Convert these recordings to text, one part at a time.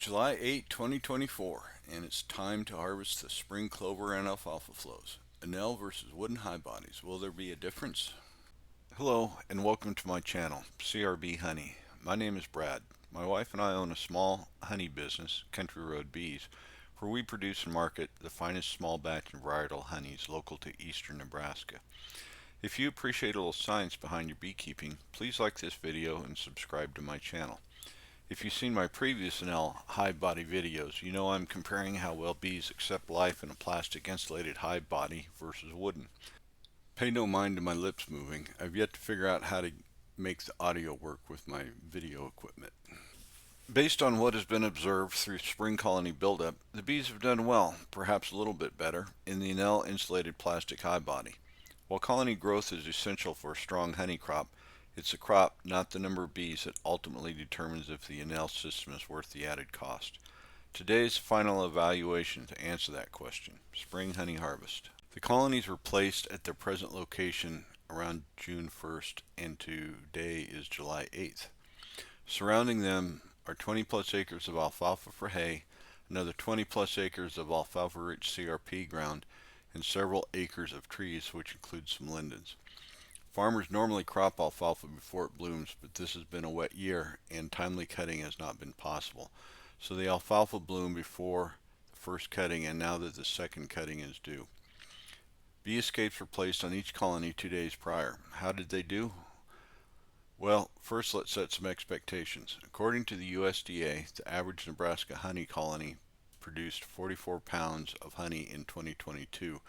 July 8, 2024, and it's time to harvest the spring clover and alfalfa flows. Anel versus wooden high bodies. Will there be a difference? Hello, and welcome to my channel, CRB Honey. My name is Brad. My wife and I own a small honey business, Country Road Bees, where we produce and market the finest small batch and varietal honeys local to eastern Nebraska. If you appreciate a little science behind your beekeeping, please like this video and subscribe to my channel. If you've seen my previous Anel hive body videos, you know I'm comparing how well bees accept life in a plastic insulated hive body versus wooden. Pay no mind to my lips moving. I've yet to figure out how to make the audio work with my video equipment. Based on what has been observed through spring colony buildup, the bees have done well, perhaps a little bit better, in the Anel insulated plastic hive body. While colony growth is essential for a strong honey crop, it's the crop, not the number of bees, that ultimately determines if the Anel system is worth the added cost. Today's final evaluation to answer that question: spring honey harvest. The colonies were placed at their present location around June 1st, and today is July 8th. Surrounding them are 20 plus acres of alfalfa for hay, another 20 plus acres of alfalfa rich CRP ground, and several acres of trees, which include some lindens. Farmers normally crop alfalfa before it blooms, but this has been a wet year and timely cutting has not been possible. So the alfalfa bloomed before the first cutting, and now that the second cutting is due. Bee escapes were placed on each colony 2 days prior. How did they do? Well, first let's set some expectations. According to the USDA, the average Nebraska honey colony produced 44 pounds of honey in 2022,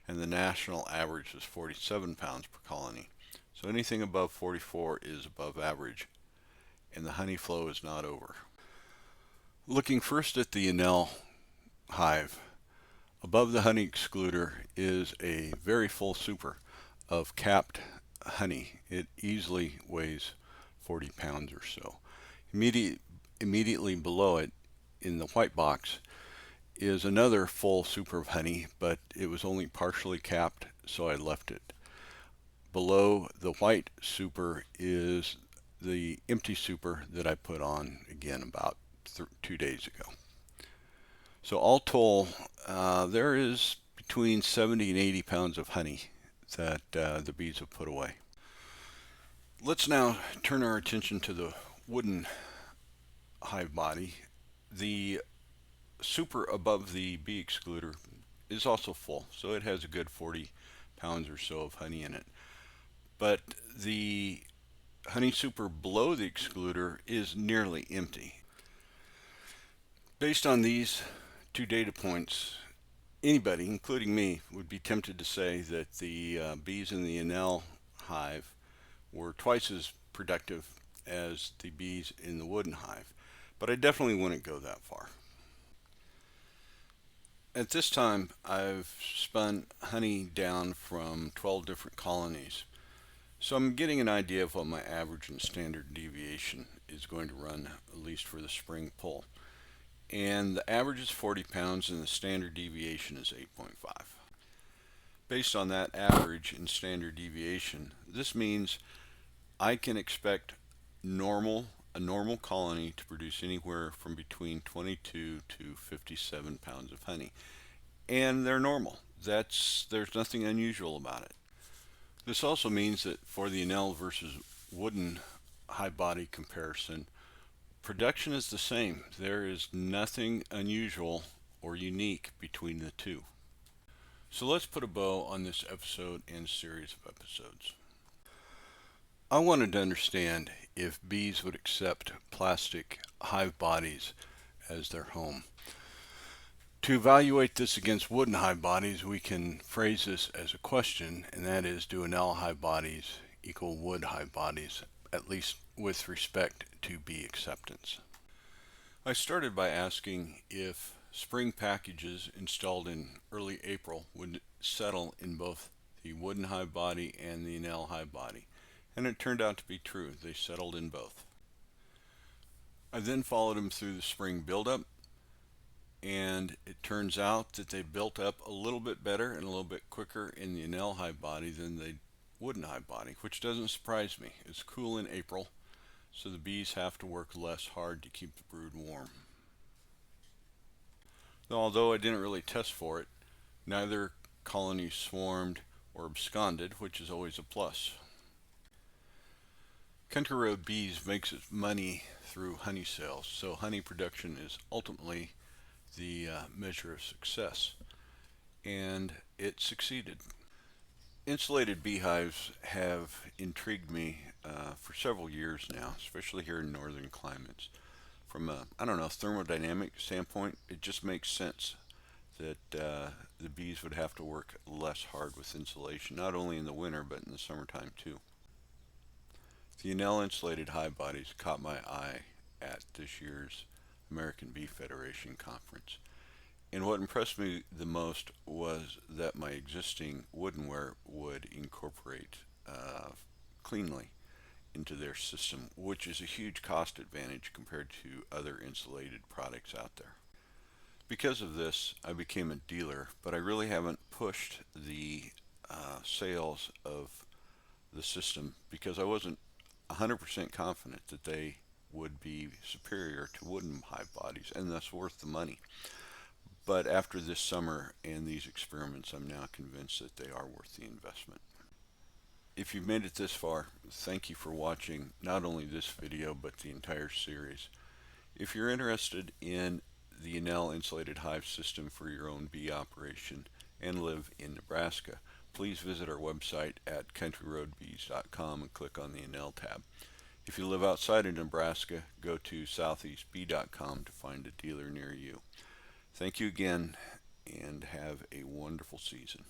and the national average was 47 pounds per colony. So anything above 44 is above average, and the honey flow is not over. Looking first at the Anel hive, above the honey excluder is a very full super of capped honey. It easily weighs 40 pounds or so. Immediately below it, in the white box, is another full super of honey, but it was only partially capped, so I left it. Below the white super is the empty super that I put on again about 2 days ago. So all told, there is between 70 and 80 pounds of honey that the bees have put away. Let's now turn our attention to the wooden hive body. The super above the bee excluder is also full, so it has a good 40 pounds or so of honey in it. But the honey super below the excluder is nearly empty. Based on these two data points, anybody, including me, would be tempted to say that the bees in the Anel hive were twice as productive as the bees in the wooden hive, but I definitely wouldn't go that far. At this time, I've spun honey down from 12 different colonies, so I'm getting an idea of what my average and standard deviation is going to run, at least for the spring pull. And the average is 40 pounds and the standard deviation is 8.5. Based on that average and standard deviation, this means I can expect a normal colony to produce anywhere from between 22 to 57 pounds of honey. And they're normal. There's nothing unusual about it. This also means that for the Anel versus wooden hive body comparison, production is the same. There is nothing unusual or unique between the two. So let's put a bow on this episode and series of episodes. I wanted to understand if bees would accept plastic hive bodies as their home. To evaluate this against wooden hive bodies, we can phrase this as a question, and that is, do Anel hive bodies equal wood hive bodies, at least with respect to bee acceptance? I started by asking if spring packages installed in early April would settle in both the wooden hive body and the Anel hive body. And it turned out to be true. They settled in both. I then followed them through the spring buildup, and it turns out that they built up a little bit better and a little bit quicker in the Anel hive body than the wooden hive body, which doesn't surprise me. It's cool in April, so the bees have to work less hard to keep the brood warm. Although I didn't really test for it, neither colony swarmed or absconded, which is always a plus. Country Road Bees makes its money through honey sales, so honey production is ultimately the measure of success, and it succeeded. Insulated beehives have intrigued me for several years now, especially here in northern climates. From a, I don't know, thermodynamic standpoint, it just makes sense that the bees would have to work less hard with insulation, not only in the winter but in the summertime too. The Anel insulated hive bodies caught my eye at this year's American Bee Federation conference. And what impressed me the most was that my existing woodenware would incorporate cleanly into their system, which is a huge cost advantage compared to other insulated products out there. Because of this, I became a dealer, but I really haven't pushed the sales of the system because I wasn't 100% confident that they would be superior to wooden hive bodies and thus worth the money. But after this summer and these experiments, I'm now convinced that they are worth the investment. If you've made it this far, thank you for watching not only this video but the entire series. If you're interested in the Anel insulated hive system for your own bee operation and live in Nebraska, please visit our website at countryroadbees.com and click on the Anel tab. If you live outside of Nebraska, go to southeastbee.com to find a dealer near you. Thank you again and have a wonderful season.